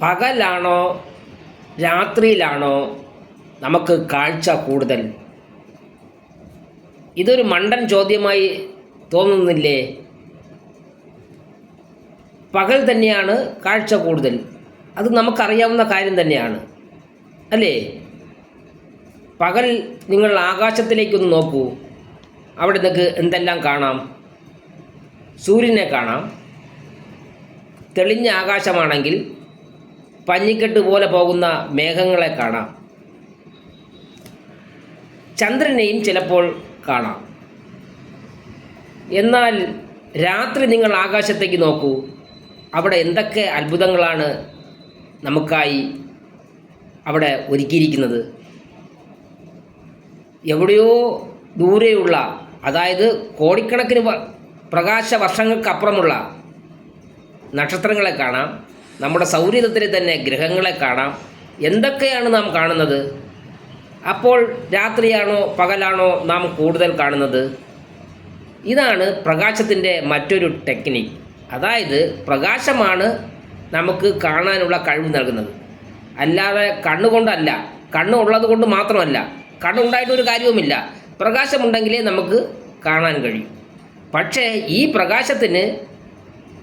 പകലാണോ രാത്രിയിലാണോ നമുക്ക് കാഴ്ച കൂടുതൽ? ഇതൊരു മണ്ടൻ ചോദ്യമായി തോന്നുന്നില്ലേ? പകൽ തന്നെയാണ് കാഴ്ച കൂടുതൽ, അത് നമുക്കറിയാവുന്ന കാര്യം തന്നെയാണ് അല്ലേ? പകൽ നിങ്ങൾ ആകാശത്തിലേക്കൊന്ന് നോക്കൂ, അവിടെ നിങ്ങൾക്ക് എന്തെല്ലാം കാണാം? സൂര്യനെ കാണാം. തെളിഞ്ഞ ആകാശമാണെങ്കിൽ പഞ്ഞിക്കെട്ട് പോലെ പോകുന്ന മേഘങ്ങളെ കാണാം. ചന്ദ്രനെയും ചിലപ്പോൾ കാണാം. എന്നാൽ രാത്രി നിങ്ങൾ ആകാശത്തേക്ക് നോക്കൂ, അവിടെ എന്തൊക്കെ അത്ഭുതങ്ങളാണ് നമുക്കായി അവിടെ ഒരുക്കിയിരിക്കുന്നത്. എവിടെയോ ദൂരെയുള്ള, അതായത് കോടിക്കണക്കിന് പ്രകാശ വർഷങ്ങൾക്കപ്പുറമുള്ള നക്ഷത്രങ്ങളെ കാണാം. നമ്മുടെ സൗരയൂഥത്തിലെ തന്നെ ഗ്രഹങ്ങളെ കാണാം. എന്തൊക്കെയാണ് നാം കാണുന്നത്? അപ്പോൾ രാത്രിയാണോ പകലാണോ നാം കൂടുതൽ കാണുന്നത്? ഇതാണ് പ്രകാശത്തിൻ്റെ മറ്റൊരു ടെക്നിക്ക്. അതായത് പ്രകാശമാണ് നമുക്ക് കാണാനുള്ള കഴിവ് നൽകുന്നത്, അല്ലാതെ കണ്ണുകൊണ്ടല്ല. കണ്ണുള്ളത് കൊണ്ട് മാത്രമല്ല, കണ്ണുണ്ടായിട്ടൊരു കാര്യവുമില്ല. പ്രകാശമുണ്ടെങ്കിലേ നമുക്ക് കാണാൻ കഴിയും. പക്ഷേ ഈ പ്രകാശത്തിന്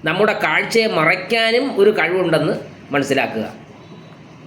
നമ്മുടെ കാഴ്ചയെ മറയ്ക്കാനും ഒരു കഴിവുണ്ടെന്ന് മനസ്സിലാക്കുക.